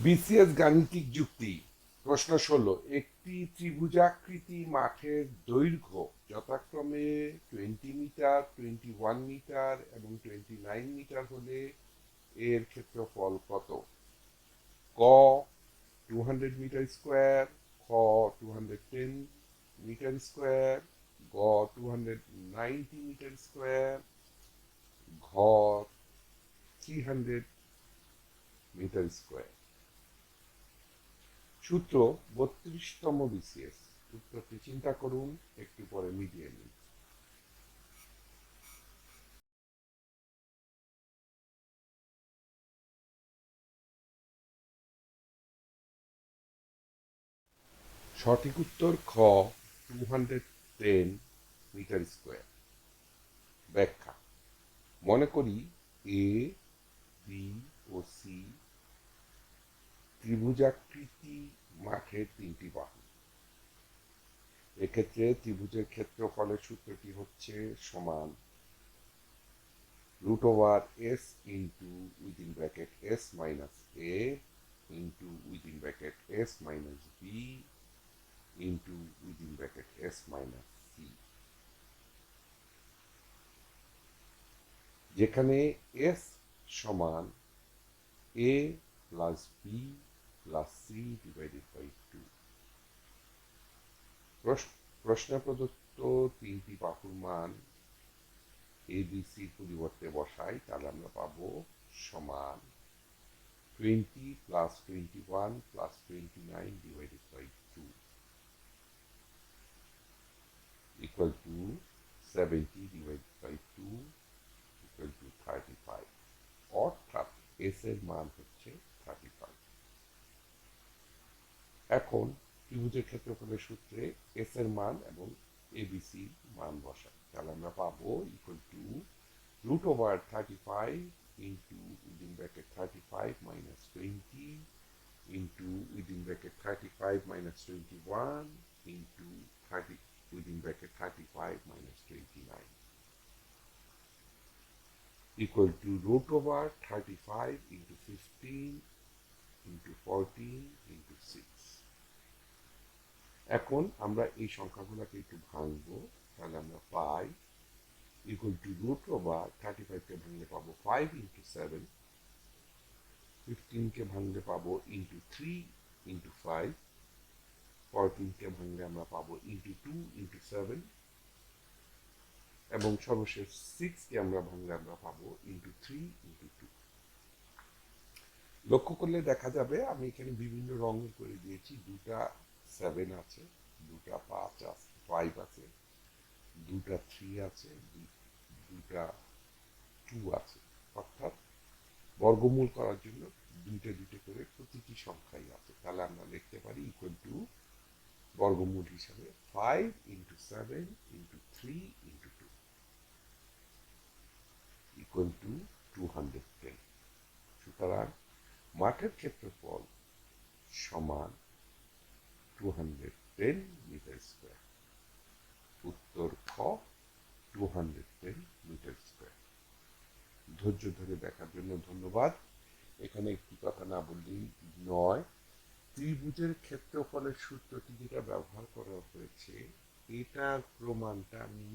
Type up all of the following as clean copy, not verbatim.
BCS গাণিতিক যুক্তি। প্রশ্ন 16, একটি ত্রিভুজাকৃতি মাঠের দৈর্ঘ্য যথাক্রমে 20 মিটার, 21 মিটার এবং 29 মিটার হলে এর ক্ষেত্রফল কত? ক 200 মিটার স্কোয়ার, খ 210 মিটার স্কোয়ার, গ 290 মিটার স্কোয়ার, ঘ 300 মিটার স্কোয়ার। সূত্র 32তম বিসিএস। উত্তরটি চিন্তা করুন, একটু পরে মিলিয়ে নিন। সঠিক উত্তর খ 210 মিটার স্কোয়ার। ব্যাখ্যা: মনে করি এ, বি ও সি ত্রিভুজাকৃতি মাঠের তিনটি বাহু। এক্ষেত্রে ত্রিভুজের ক্ষেত্রফলের সূত্রটি হচ্ছে সমান √s into within bracket s minus a into within bracket s minus b into within bracket s minus c, যেখানে s সমান a plus b plus c divided by 2। প্রশ্নে প্রদত্ত তিনটি বাহুর মান এ বি সির পরিবর্তে বসাই, তাহলে আমরা পাবো সমান 20 plus 21 plus 29 divided by 2 equal to 70 divided by 2 equal to 35, অর্থাৎ এস এর মান হচ্ছে 35। এখন ত্রিভুজের ক্ষেত্রফলের সূত্রে এস এর মান এবং এবিসি মান বসাই, তাহলে আমরা পাবো equal to √35 into within bracket 35 minus 20 into within bracket 35 minus 21 into 30 within bracket 35 minus 29 equal to √35 into 15 into 14 into 6। এখন আমরা এই সংখ্যাগুলোকে একটু ভাঙবো, তাহলে আমরা পাই ইকুয়াল টু √35 কে ভাঙলে পাবো 5 into 7, 15 কে ভাঙলে পাবো into 3 into 5, 14 কে ভাঙলে আমরা পাবো into 2 into 7 এবং সর্বশেষ 6 কে আমরা ভাঙলে আমরা পাবো into 3 into 2। লক্ষ্য করলে দেখা যাবে আমি এখানে বিভিন্ন রঙের করে দিয়েছি। দুটা 7 আছে, দুটা 5 আছে, দুটা 3 আছে, দুটা 2 আছে, অর্থাৎ বর্গমূল করার জন্য দুইটা দুইটা করে প্রতিটি সংখ্যাই আছে। তাহলে আমরা লিখতে পারি ইকুয়াল টু বর্গমূল হিসাবে 5 into 7 into 3 into 2 equal two 210। সুতরাং মাঠের ক্ষেত্রফল সমান 210 মিটার স্কোয়ার। উত্তর খ 210 মিটার স্কোয়ার। ধৈর্য ধরে দেখার জন্য ধন্যবাদ। এখানে একটি কথা না বললেই নয়, ত্রিভুজের ক্ষেত্রফলের সূত্রটি যেটা ব্যবহার করা হয়েছে এটার প্রমাণটা আমি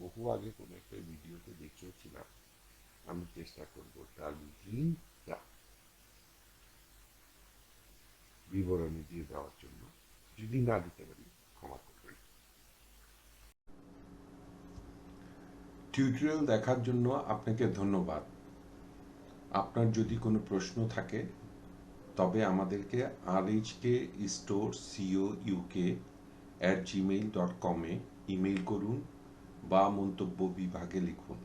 বহু আগে কোনো একটা ভিডিওতে দেখিয়েছিলাম। আমি চেষ্টা করব তার লিঙ্কটা বিবরণী দিয়ে দেওয়ার জন্য, যদি না দিতে পারি ক্ষমা করবেন। টিউটোরিয়াল দেখার জন্য আপনাকে ধন্যবাদ। আপনার যদি কোনো প্রশ্ন থাকে তবে আমাদেরকে rhkstorecouk@gmail.com ইমেইল করুন বা মন্তব্য বিভাগে লিখুন।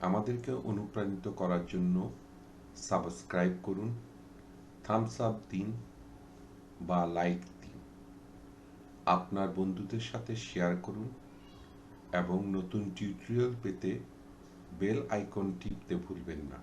আমাদেরকে অনুপ্রাণিত করার জন্য সাবস্ক্রাইব করুন, থামস আপ দিন বা লাইক দিন, আপনার বন্ধুদের সাথে শেয়ার করুন এবং নতুন টিউটোরিয়াল পেতে বেল আইকন টিপতে ভুলবেন না।